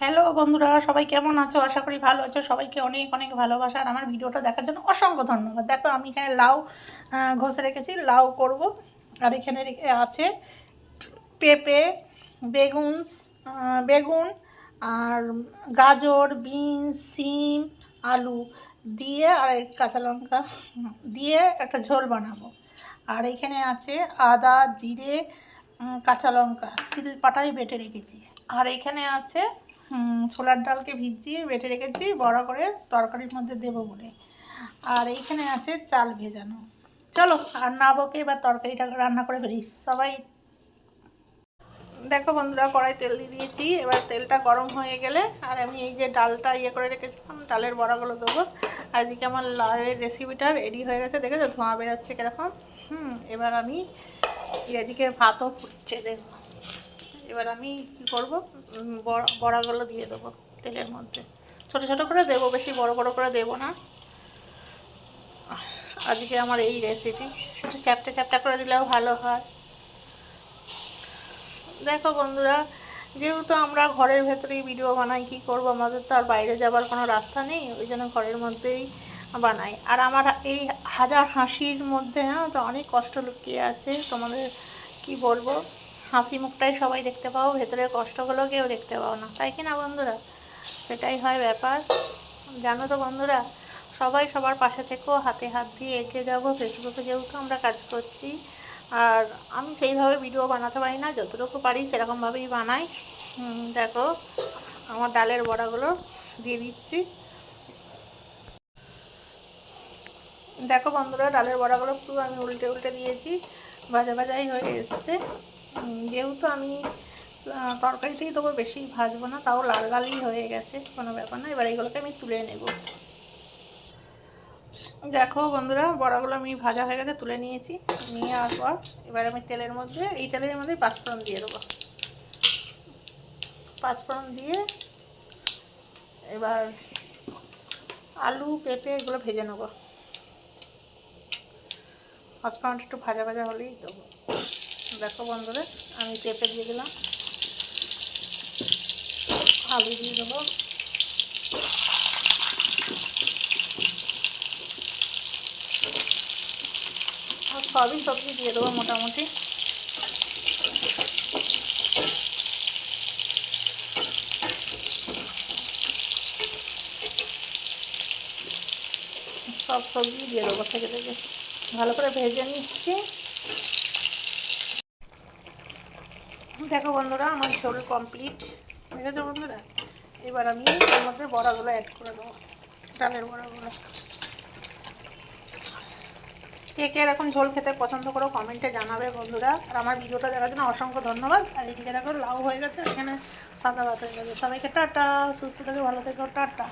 Hello বন্ধুরা, সবাই কেমন আছো? আশা করি ভালো আছো। সবাইকে অনেক অনেক ভালোবাসা আর আমার ভিডিওটা দেখার জন্য অসংখ্য ধন্যবাদ। দেখো আমি এখানে লাউ ঘষে রেখেছি, লাউ করব। আর এখানে আছে পেঁপে, বেগুন, বেগুন আর গাজর, বিনস, সিম, আলু দিয়ে আর এই কাঁচা লঙ্কা দিয়ে একটা ঝোল বানাবো। আর এখানে আছে আদা, জিরে, কাঁচা লঙ্কা শিলপাটায় বেটে রেখেছি। আর এখানে আছে ছোলার ডালকে ভিজিয়ে বেটে রেখেছি বড়া করে তরকারির মধ্যে দেবো বলে। আর এইখানে আছে চাল ভেজানো। চলো আর না বকে এবার তরকারিটা রান্না করে ফেলি সবাই। দেখো বন্ধুরা, কড়াই তেল দিয়ে দিয়েছি। এবার তেলটা গরম হয়ে গেলে আর আমি এই যে ডালটা করে রেখেছিলাম, ডালের বড়াগুলো দেবো। আর এদিকে আমার লাউয়ের রেসিপিটা রেডি হয়ে গেছে, দেখেছো ধোঁয়া বেরোচ্ছে কীরকম। এবার আমি এদিকে ভাতও ফুটছে দেখো। এবার আমি কী করবো, বড়াগুলো দিয়ে দেবো তেলের মধ্যে। ছোটো ছোটো করে দেবো, বেশি বড় বড় করে দেবো না। আজকে আমার এই রেসিপি, একটু চ্যাপটা চ্যাপটা করে দিলেও ভালো হয়। দেখো বন্ধুরা, যেহেতু আমরা ঘরের ভেতরেই ভিডিও বানাই, কী করবো, আমাদের তো আর বাইরে যাবার কোনো রাস্তা নেই, ওই জন্য ঘরের মধ্যেই বানাই। আর আমার এই হাজার হাসির মধ্যে তো অনেক কষ্ট লুকিয়ে আছে। তোমাদের কি বলবো, হাসি মুখটাই সবাই দেখতে পাও, ভেতরের কষ্টগুলো কেউ দেখতে পাও না, তাই কি না বন্ধুরা? সেটাই হয় ব্যাপার, জানো তো বন্ধুরা। সবাই সবার পাশে থেকেও হাতে হাত দিয়ে এগিয়ে যাবো। ফেসবুকে যেহেতু আমরা কাজ করছি, আর আমি সেইভাবে ভিডিও বানাতে পারি না, যতটুকু পারি সেরকমভাবেই বানাই। দেখো আমার ডালের বড়াগুলো দিয়ে দিচ্ছি। দেখো বন্ধুরা, ডালের বড়াগুলো পুরো আমি উল্টে উল্টে দিয়েছি, ভাজা ভাজাই হয়ে এসছে। যেহেতু আমি তরকারিতেই দেবো, বেশি ভাজবো না, তাও লাল লালই হয়ে গেছে, কোনো ব্যাপার না। এবার এইগুলোকে আমি তুলে নেব। দেখো বন্ধুরা, বড়াগুলো আমি ভাজা হয়ে গেছে, তুলে নিয়েছি। নিয়ে যাওয়ার পর এবার আমি তেলের মধ্যে, এই তেলের মধ্যে পাঁচফোড়ন দিয়ে দেবো। পাঁচফোড়ন দিয়ে এবার আলু, পেঁপে এগুলো ভেজে নেবো। পাঁচফোড়নটা একটু ভাজা ভাজা হলেই দেবো। দেখো বন্ধুরা, আমি পেঁপে দিয়ে দিলাম, আলু দিয়ে দেবো, আর সবই সবজি দিয়ে দেবো মোটামুটি। সব সবজি দিয়ে দেবো থেকে থেকে, ভালো করে ভেজে নিচ্ছি। দেখো বন্ধুরা, আমার ঝোল কমপ্লিট, ঠিক আছে বন্ধুরা। এবার আমি এর মধ্যে বড়াগুলো অ্যাড করে দেবো, ডালের বড়াগুলো। কে কে এরকম ঝোল খেতে পছন্দ করো কমেন্টে জানাবে বন্ধুরা। আর আমার ভিডিওটা দেখার জন্য অসংখ্য ধন্যবাদ। আর এদিকে দেখো লাউ হয়ে গেছে, এখানে সাদা ভাত হয়ে গেছে। সবাইকে টাটা, সুস্থ থেকে ভালো থেকো, টাটা।